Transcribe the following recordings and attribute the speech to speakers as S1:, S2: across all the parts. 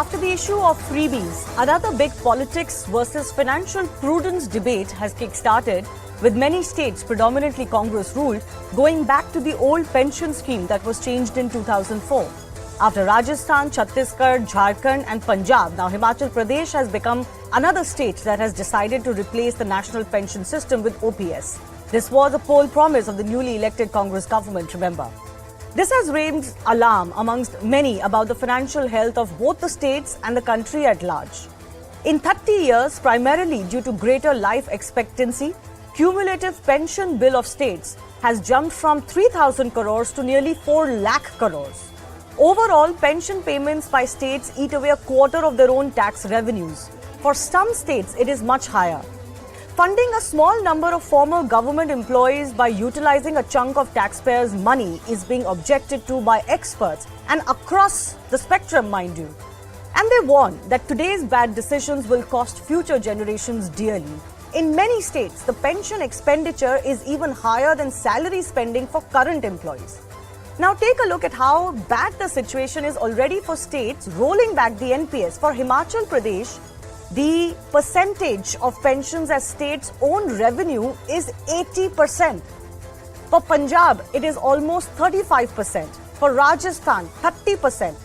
S1: After the issue of freebies, another big politics versus financial prudence debate has kick-started, with many states, predominantly Congress-ruled, going back to the old pension scheme that was changed in 2004. After Rajasthan, Chhattisgarh, Jharkhand and Punjab, now Himachal Pradesh has become another state that has decided to replace the national pension system with OPS. This was a poll promise of the newly elected Congress government, remember. This has raised alarm amongst many about the financial health of both the states and the country at large. In 30 years, primarily due to greater life expectancy, cumulative pension bill of states has jumped from 3,000 crores to nearly 4 lakh crores. Overall, pension payments by states eat away a quarter of their own tax revenues. For some states, it is much higher. Funding a small number of former government employees by utilizing a chunk of taxpayers' money is being objected to by experts and across the spectrum, mind you. And they warn that today's bad decisions will cost future generations dearly. In many states, the pension expenditure is even higher than salary spending for current employees. Now take a look at how bad the situation is already for states rolling back the NPS. For Himachal Pradesh, the percentage of pensions as states' own revenue is 80%. For Punjab, it is almost 35%. For Rajasthan, 30%.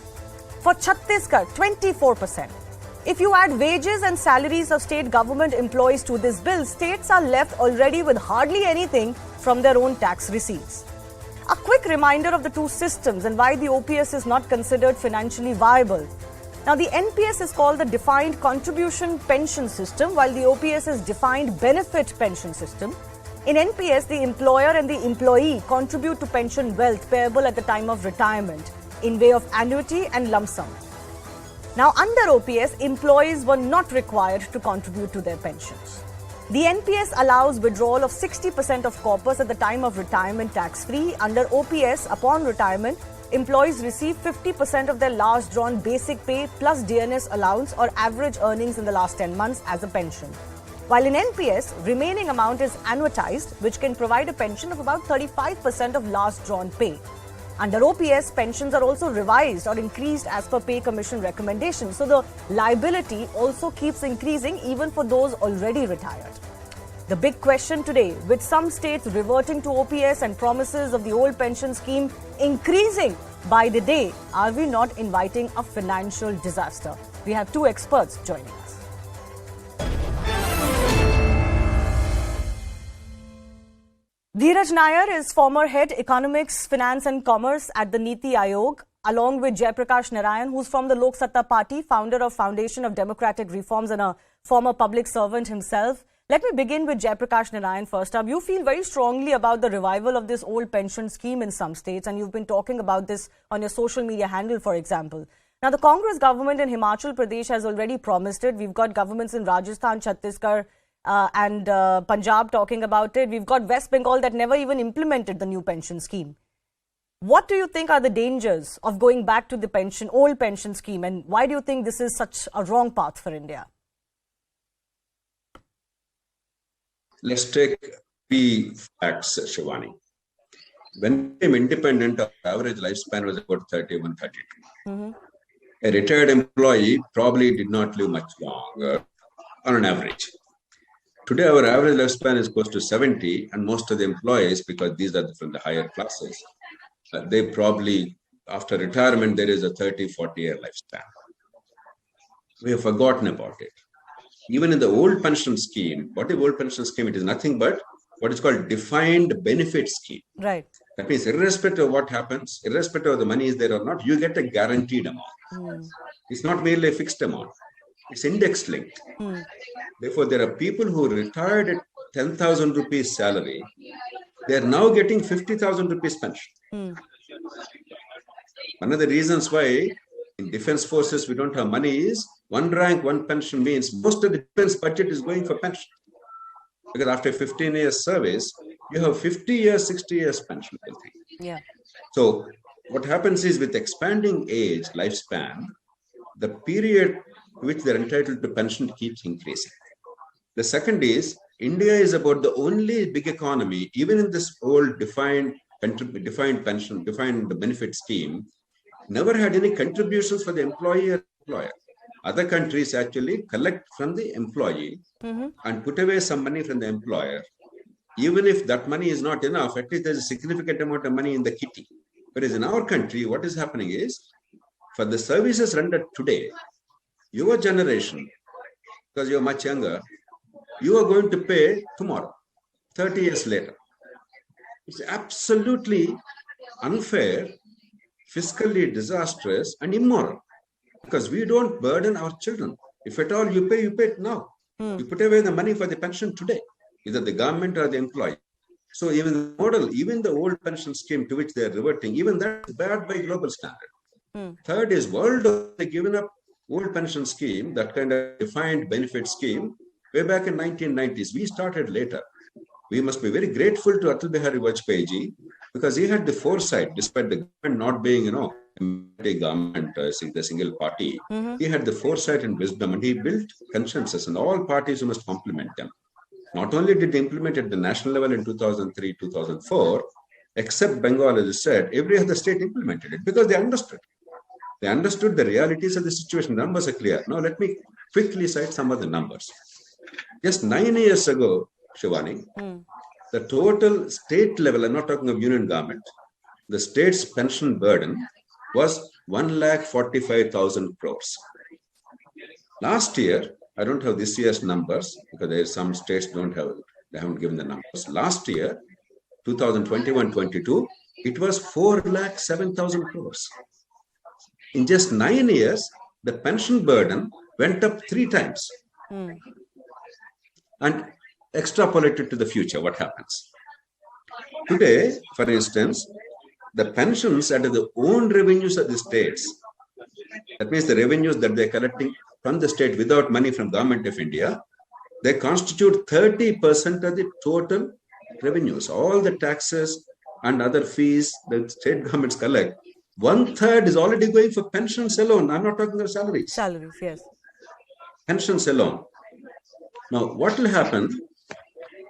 S1: For Chhattisgarh, 24%. If you add wages and salaries of state government employees to this bill, states are left already with hardly anything from their own tax receipts. A quick reminder of the two systems and why the OPS is not considered financially viable. Now, the NPS is called the Defined Contribution Pension System, while the OPS is Defined Benefit Pension System. In NPS, the employer and the employee contribute to pension wealth payable at the time of retirement in way of annuity and lump sum. Now, under OPS, employees were not required to contribute to their pensions. The NPS allows withdrawal of 60% of corpus at the time of retirement tax-free. Under OPS, upon retirement, employees receive 50% of their last drawn basic pay plus DNS allowance or average earnings in the last 10 months as a pension. While in NPS, remaining amount is annuitized, which can provide a pension of about 35% of last drawn pay. Under OPS, pensions are also revised or increased as per pay commission recommendations. So the liability also keeps increasing even for those already retired. The big question today, with some states reverting to OPS and promises of the old pension scheme increasing by the day, are we not inviting a financial disaster? We have two experts joining us. Dhiraj Nayyar is former head economics, finance and commerce at the NITI Aayog, along with Jayaprakash Narayan, who's from the Lok Satta Party, founder of Foundation of Democratic Reforms and a former public servant himself. Let me begin with Jayaprakash Narayan first up. You feel very strongly about the revival of this old pension scheme in some states, and you've been talking about this on your social media handle, for example. Now, the Congress government in Himachal Pradesh has already promised it. We've got governments in Rajasthan, Chhattisgarh and Punjab talking about it. We've got West Bengal that never even implemented the new pension scheme. What do you think are the dangers of going back to the old pension scheme, and why do you think this is such a wrong path for India?
S2: Let's take the facts, Shivani. When we became independent, our average lifespan was about 31, 32. Mm-hmm. A retired employee probably did not live much longer on an average. Today, our average lifespan is close to 70, and most of the employees, because these are from the higher classes, they probably, after retirement, there is a 30, 40-year lifespan. We have forgotten about it. Even in the old pension scheme, what is old pension scheme? It is nothing but what is called defined benefit scheme.
S1: Right.
S2: That means irrespective of what happens, irrespective of the money is there or not, you get a guaranteed amount. Mm. It's not merely a fixed amount. It's index linked. Mm. Therefore, there are people who retired at 10,000 rupees salary. They are now getting 50,000 rupees pension. Mm. One of the reasons why in defense forces we don't have money is one rank, one pension means most of the defense budget is going for pension. Because after 15 years service, you have 50 years, 60 years pension.
S1: Yeah.
S2: So what happens is with expanding age, lifespan, the period which they're entitled to pension keeps increasing. The second is, India is about the only big economy, even in this old defined benefit scheme, never had any contributions for the employee or employer. Other countries actually collect from the employee and put away some money from the employer. Even if that money is not enough, at least there's a significant amount of money in the kitty. Whereas in our country, what is happening is, for the services rendered today, your generation, because you're much younger, you are going to pay tomorrow, 30 years later. It's absolutely unfair, fiscally disastrous, and immoral, because we don't burden our children. If at all you pay it now. You put away the money for the pension today, either the government or the employee. So even the model, even the old pension scheme to which they are reverting, even that is bad by global standard. Third is world, they given up old pension scheme, that kind of defined benefit scheme, way back in 1990s. We started later. We must be very grateful to Atal Bihari Vajpayee because he had the foresight, despite the government not being, a government, the single party. He had the foresight and wisdom, and he built consensus, and all parties must compliment them. Not only did he implement at the national level in 2003, 2004, except Bengal, as I said, every other state implemented it because they understood. They understood the realities of the situation. Numbers are clear. Now, let me quickly cite some of the numbers. Just 9 years ago, Shivani, the total state level, I'm not talking of union government, the state's pension burden was 1,45,000 crores. Last year, I don't have this year's numbers because there are some states they haven't given the numbers. Last year, 2021-22, it was 4,07,000 crores. In just 9 years, the pension burden went up 3 times. And extrapolated to the future, what happens? Today, for instance, the pensions under the own revenues of the states, that means the revenues that they're collecting from the state without money from Government of India, they constitute 30% of the total revenues. All the taxes and other fees that state governments collect, 1/3 is already going for pensions alone. I'm not talking about salaries.
S1: Salaries, yes.
S2: Pensions alone. Now, what will happen,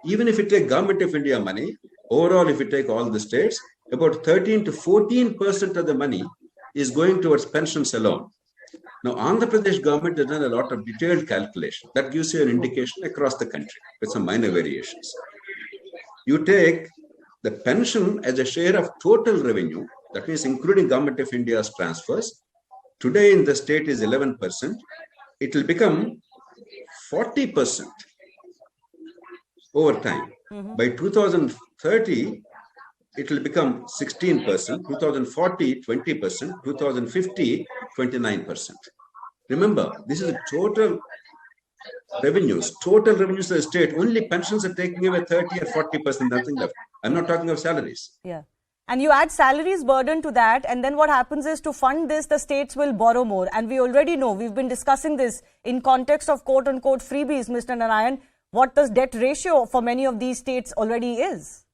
S2: even if you take Government of India money, overall, if you take all the states, about 13 to 14% of the money is going towards pensions alone. Now, Andhra Pradesh government has done a lot of detailed calculation. That gives you an indication across the country with some minor variations. You take the pension as a share of total revenue, that means including Government of India's transfers. Today in the state is 11%. It will become 40% over time. By 2030, it will become 16%, 2040, 20%, 2050, 29%. Remember, this is total revenues of the state. Only pensions are taking away 30 or 40%, nothing left. I'm not talking of salaries.
S1: Yeah. And you add salaries burden to that, and then what happens is, to fund this, the states will borrow more. And we already know, we've been discussing this in context of quote-unquote freebies, Mr. Narayan, what the debt ratio for many of these states already is.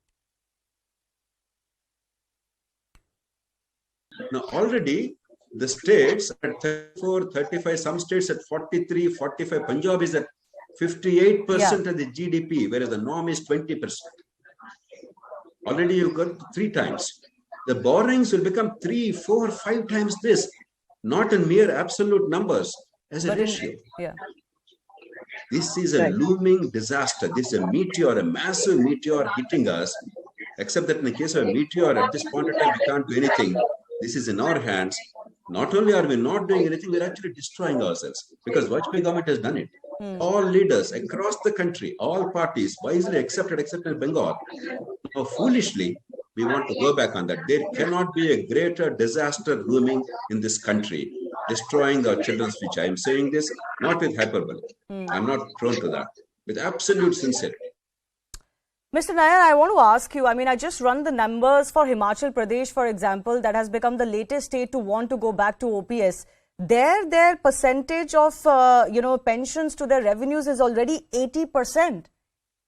S2: Now, already the states at 34, 35, some states at 43, 45. Punjab is at 58% of the GDP, whereas the norm is 20%. Already you've got 3 times. The borrowings will become 3, 4, 5 times this, not in mere absolute numbers, as a ratio. This is a looming disaster. This is a meteor, a massive meteor hitting us, except that in the case of a meteor, at this point in time, we can't do anything. This is in our hands. Not only are we not doing anything, we're actually destroying ourselves, because Vajpayee government has done it. All leaders across the country, all parties, wisely except in Bengal. Now, foolishly, we want to go back on that. There cannot be a greater disaster looming in this country, destroying our children's future. I am saying this not with hyperbole. I'm not prone to that. With absolute sincerity.
S1: Mr. Nayyar, I want to ask you, I just run the numbers for Himachal Pradesh, for example, that has become the latest state to want to go back to OPS. Their percentage of, pensions to their revenues is already 80%.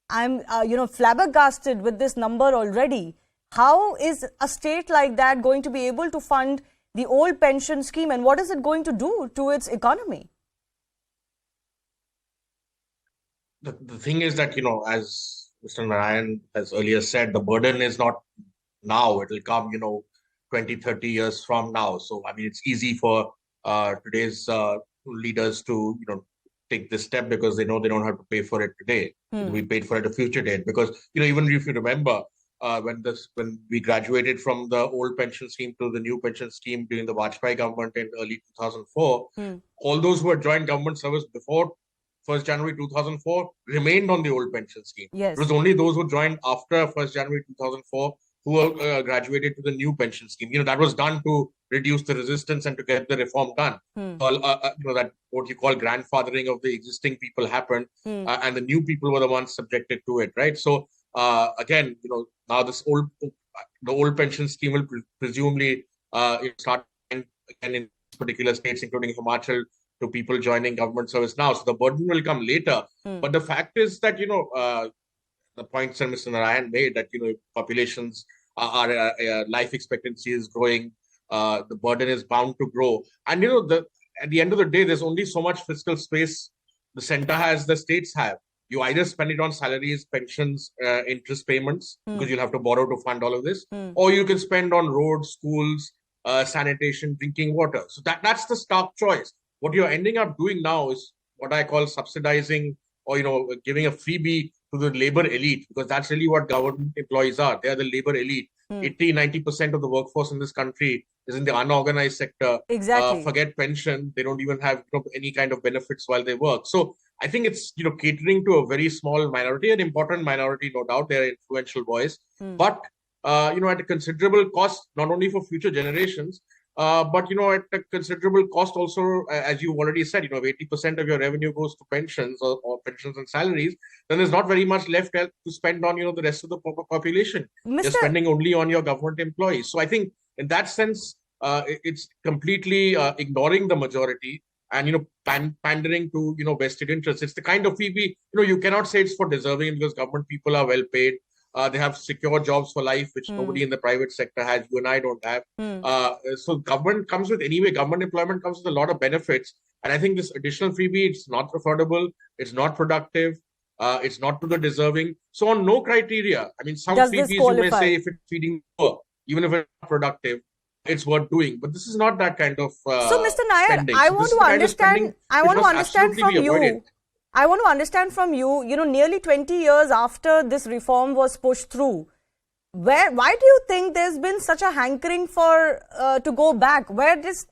S1: I'm, flabbergasted with this number already. How is a state like that going to be able to fund the old pension scheme, and what is it going to do to its economy?
S3: The thing is that, as Mr. Narayan has earlier said, the burden is not now. It will come, 20, 30 years from now. So, it's easy for today's leaders to take this step because they know they don't have to pay for it today. It'll be paid for at a future date. Because even if you remember when we graduated from the old pension scheme to the new pension scheme during the Vajpayee government in early 2004, all those who had joined government service before 1st January 2004 remained on the old pension scheme.
S1: Yes.
S3: It was only those who joined after 1st January 2004 who were graduated to the new pension scheme. That was done to reduce the resistance and to get the reform done. That what you call grandfathering of the existing people happened, and the new people were the ones subjected to it, right? So again, now the old pension scheme will presumably start again in particular states, including Himachal, to people joining government service now. So the burden will come later. But the fact is that, the points that Mr. Narayan made, that, populations are life expectancy is growing, the burden is bound to grow. And, at the end of the day, there's only so much fiscal space the center has, the states have. You either spend it on salaries, pensions, interest payments, because you'll have to borrow to fund all of this, or you can spend on roads, schools, sanitation, drinking water. So that's the stark choice. What you're ending up doing now is what I call subsidizing or, giving a freebie to the labor elite, because that's really what government employees are. They are the labor elite. 80-90% of the workforce in this country is in the unorganized sector.
S1: Exactly.
S3: Forget pension. They don't even have any kind of benefits while they work. So I think it's catering to a very small minority, an important minority, no doubt. They're an influential voice, but at a considerable cost, not only for future generations, but at a considerable cost also, as you already said, if 80% of your revenue goes to pensions or pensions and salaries, then there's not very much left to spend on the rest of the population. You're spending only on your government employees. So I think in that sense, it's completely ignoring the majority and pandering to vested interests. It's the kind of fee you cannot say it's for deserving, because government people are well paid. They have secure jobs for life, which nobody in the private sector has. You and I don't have. So government employment comes with a lot of benefits. And I think this additional freebie, it's not affordable, it's not productive, it's not to the deserving. So on no criteria, some freebies you may say, if it's feeding poor, even if it's not productive, it's worth doing. But this is not that kind of
S1: So Mr. Nayyar,
S3: spending.
S1: I want to understand from you, nearly 20 years after this reform was pushed through, why do you think there's been such a hankering for to go back? Where is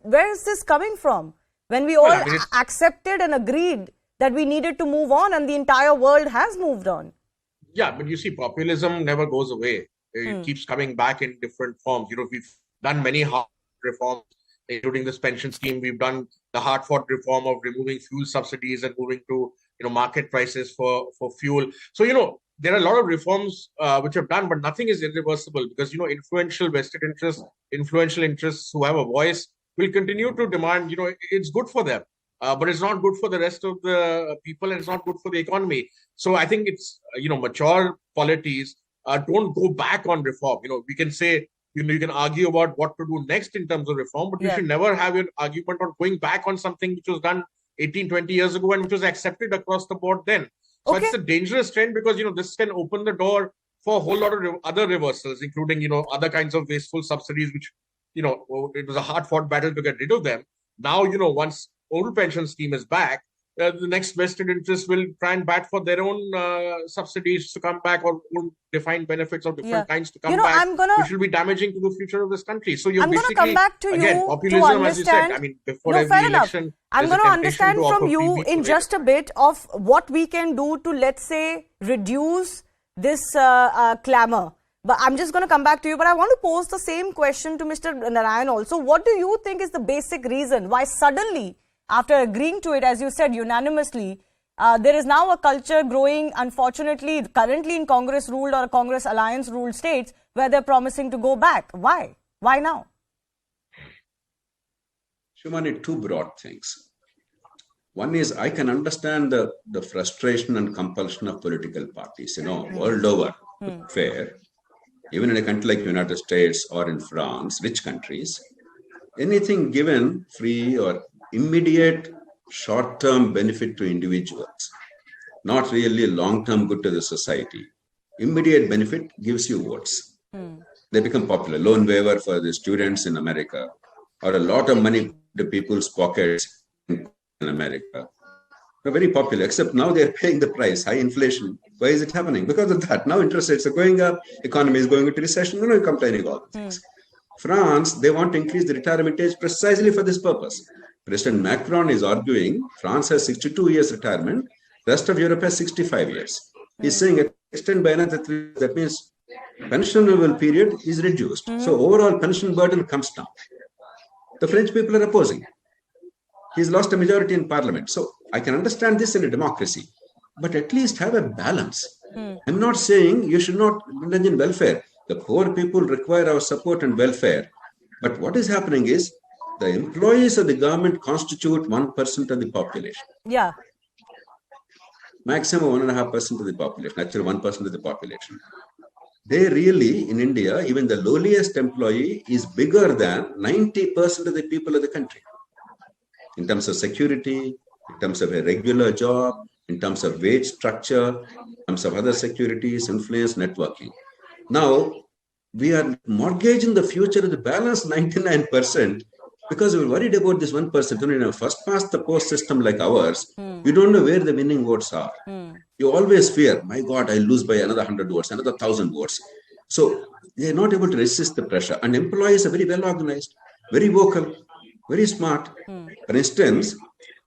S1: this coming from? When we all accepted and agreed that we needed to move on, and the entire world has moved on.
S3: Yeah, but you see, populism never goes away. It keeps coming back in different forms. We've done many hard reforms, including this pension scheme. We've done the hard-fought reform of removing fuel subsidies and moving to market prices for fuel. So there are a lot of reforms which have done, but nothing is irreversible, because influential vested interests, influential interests who have a voice will continue to demand. It's good for them, but it's not good for the rest of the people, and it's not good for the economy. So I think it's mature polities don't go back on reform. We can say you can argue about what to do next in terms of reform, but you should never have an argument on going back on something which was done 18-20 years ago and which was accepted across the board then. So it's a dangerous trend, because this can open the door for a whole lot of other reversals, including other kinds of wasteful subsidies, which it was a hard-fought battle to get rid of them. Now once old pension scheme is back, the next vested interest will try and bat for their own subsidies to come back, or defined benefits of different kinds to come back, which will be damaging to the future of this country. So you're basically,
S1: come back to
S3: again, populism, as you said, before every election,
S1: I'm going to understand from you in just a bit of what we can do to, let's say, reduce this clamor. But I'm just going to come back to you. But I want to pose the same question to Mr. Narayan also. What do you think is the basic reason why suddenly, after agreeing to it, as you said, unanimously, there is now a culture growing, unfortunately, currently in Congress-ruled or Congress alliance-ruled states, where they're promising to go back? Why? Why now?
S2: Shivani, two broad things. One is, I can understand the frustration and compulsion of political parties, world over, fair. Even in a country like United States or in France, rich countries, anything given free or immediate short-term benefit to individuals, not really a long-term good to the society. Immediate benefit gives you votes. They become popular. Loan waiver for the students in America, or a lot of money to people's pockets in in America. They're very popular, except now they're paying the price, high inflation. Why is it happening? Because of that. Now interest rates are going up, economy is going into recession. You're complaining all the things. France, they want to increase the retirement age precisely for this purpose. President Macron is arguing France has 62 years retirement, rest of Europe has 65 years. He's saying extend by another 3 years. That means pensionable period is reduced. So overall pension burden comes down. The French people are opposing. He's lost a majority in parliament. So I can understand this in a democracy, but at least have a balance. I'm not saying you should not indulge in welfare. The poor people require our support and welfare. But what is happening is the employees of the government constitute 1% of the population.
S1: Yeah.
S2: Maximum 1.5% of the population, actually 1% of the population. They really, in India, even the lowliest employee is bigger than 90% of the people of the country. In terms of security, in terms of a regular job, in terms of wage structure, in terms of other securities, influence, networking. Now, we are mortgaging the future of the balance 99% because we're worried about this 1%. First past the post system like ours, we don't know where the winning votes are. You always fear, my God, I'll lose by another 100 votes, another 1,000 votes. So they're not able to resist the pressure. And employees are very well organized, very vocal, very smart. For instance,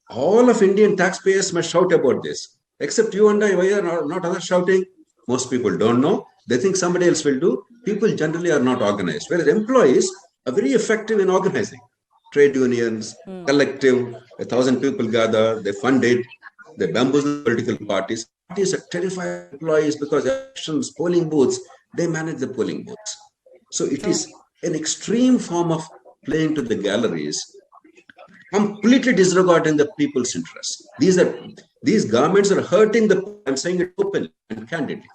S2: all of Indian taxpayers must shout about this, except you and I. Why are not others shouting? Most people don't know. They think somebody else will do. People generally are not organized, whereas employees are very effective in organizing. Trade unions, collective, 1,000 people gather, they fund it, they bamboozle political parties. Parties are terrified employees because elections, polling booths, they manage the polling booths. So it is an extreme form of playing to the galleries, completely disregarding the people's interests. These governments are hurting the poor. I'm saying it openly and candidly.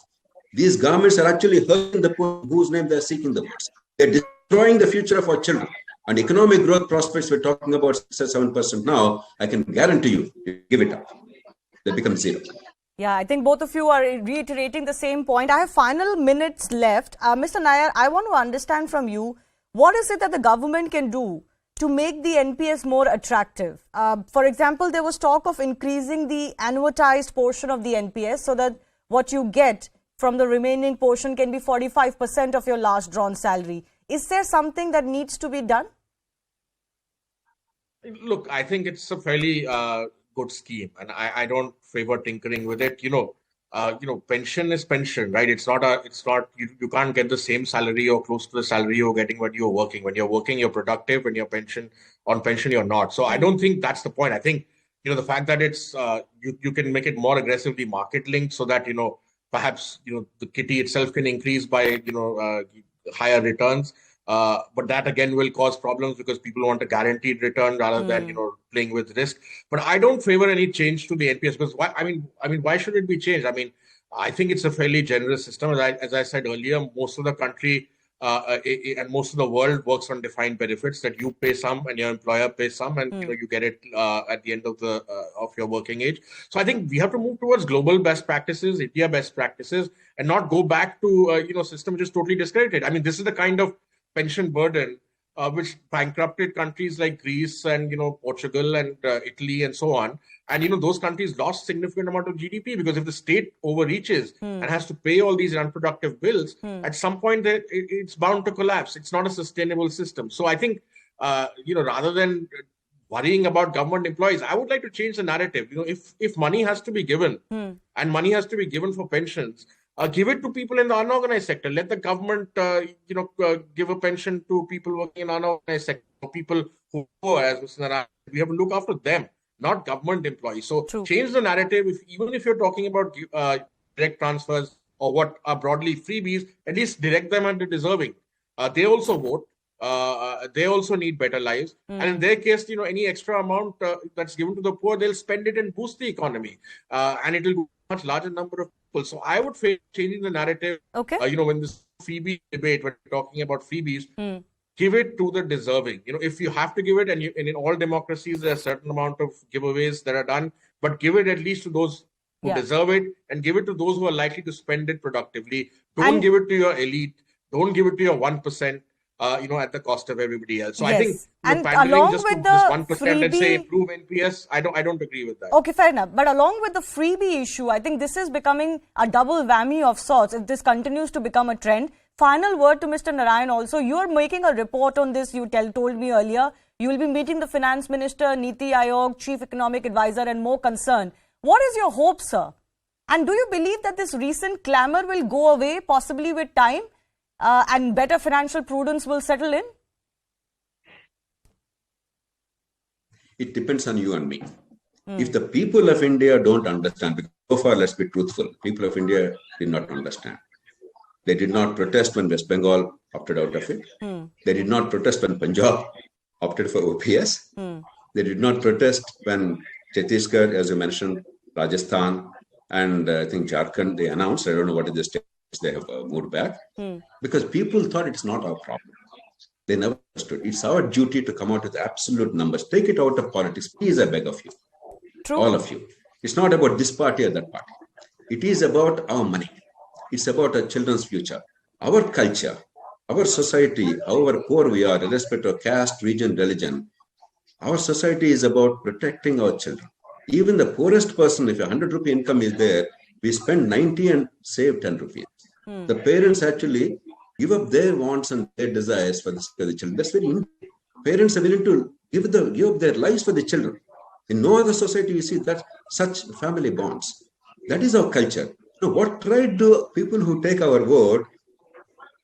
S2: These governments are actually hurting the poor whose name they're seeking the votes. They're destroying the future of our children. And economic growth prospects, we're talking about 6-7% now. I can guarantee you, give it up. They become zero.
S1: Yeah, I think both of you are reiterating the same point. I have final minutes left. Mr. Nayyar, I want to understand from you, what is it that the government can do to make the NPS more attractive? For example, there was talk of increasing the annuitized portion of the NPS so that what you get from the remaining portion can be 45% of your last drawn salary. Is there something that needs to be done?
S3: Look, I think it's a fairly good scheme, and I don't favor tinkering with it. Pension is pension, right? It's not you can't get the same salary or close to the salary you're getting when you're working. When you're working, you're productive. When you're on pension, you're not. So I don't think that's the point. I think, the fact that it's, you can make it more aggressively market linked so that, perhaps, the kitty itself can increase by, higher returns. But that again will cause problems because people want a guaranteed return rather than playing with risk. But I don't favor any change to the NPS because why should it be changed? I think it's a fairly generous system. As I said earlier, most of the country and most of the world works on defined benefits that you pay some and your employer pays some, and you get it at the end of your working age. So I think we have to move towards global best practices, India best practices, and not go back to system which is totally discredited. This is the kind of pension burden which bankrupted countries like Greece and Portugal and Italy and so on. And those countries lost significant amount of GDP because if the state overreaches and has to pay all these unproductive bills, at some point it's bound to collapse. It's not a sustainable system. So I think rather than worrying about government employees, I would like to change the narrative. If money has to be given and money has to be given for pensions, give it to people in the unorganized sector. Let the government, give a pension to people working in unorganized sector. People who, as Mr. Narayan, we have to look after them, not government employees. So change the narrative. Even if you're talking about direct transfers or what are broadly freebies, at least direct them at the deserving. They also vote. They also need better lives. And in their case, any extra amount that's given to the poor, they'll spend it and boost the economy. And it will be a much larger number of people. So I would favor changing the narrative.
S1: Okay.
S3: When this freebie debate, when we're talking about freebies, give it to the deserving. If you have to give it, and in all democracies, there are a certain amount of giveaways that are done, but give it at least to those who deserve it, and give it to those who are likely to spend it productively. Don't give it to your elite. Don't give it to your 1%. at the cost of everybody else. So
S1: Yes.
S3: I think
S1: And
S3: pandering
S1: along
S3: just
S1: with
S3: to
S1: the
S3: this 1% and say
S1: freebie-
S3: improve NPS, I don't agree with that.
S1: Okay, fair enough. But along with the freebie issue, I think this is becoming a double whammy of sorts if this continues to become a trend. Final word to Mr. Narayan also. You are making a report on this, you told me earlier. You will be meeting the Finance Minister, NITI Aayog, Chief Economic Advisor and more concern. What is your hope, sir? And do you believe that this recent clamour will go away, possibly with time, and better financial prudence will settle in?
S2: It depends on you and me. If the people of India don't understand, because so far, let's be truthful, people of India did not understand. They did not protest when West Bengal opted out of it. They did not protest when Punjab opted for OPS. They did not protest when Chhattisgarh, as you mentioned, Rajasthan, and I think Jharkhand, they announced, I don't know what is the stage they have moved back, because people thought it's not our problem. They never understood. It's our duty to come out with absolute numbers. Take it out of politics. Please, I beg of you.
S1: True.
S2: All of you. It's not about this party or that party. It is about our money. It's about our children's future, our culture, our society, however poor we are, irrespective of caste, region, religion. Our society is about protecting our children. Even the poorest person, if 100 rupee income is there, we spend 90 and save 10 rupees. The parents actually give up their wants and their desires for the children. That's very important. Parents are willing to give up their lives for the children. In no other society we see that such family bonds. That is our culture. Now, what right do people who take our vote,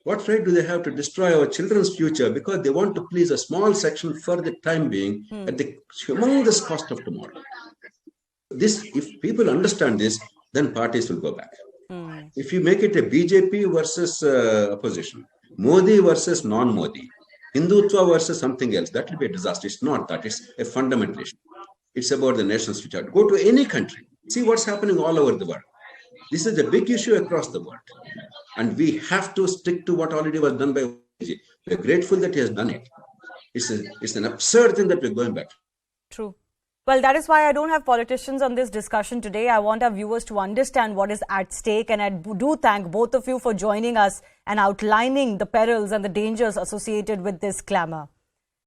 S2: what right do they have to destroy our children's future because they want to please a small section for the time being at the humongous cost of tomorrow? If people understand this, then parties will go back. If you make it a BJP versus opposition, Modi versus non-Modi, Hindutva versus something else, that will be a disaster. It's not that. It's a fundamental issue. It's about the nation's future. Go to any country. See what's happening all over the world. This is a big issue across the world. And we have to stick to what already was done by Modi. We're grateful that he has done it. It's an absurd thing that we're going back.
S1: True. Well, that is why I don't have politicians on this discussion today. I want our viewers to understand what is at stake. And I do thank both of you for joining us and outlining the perils and the dangers associated with this clamour.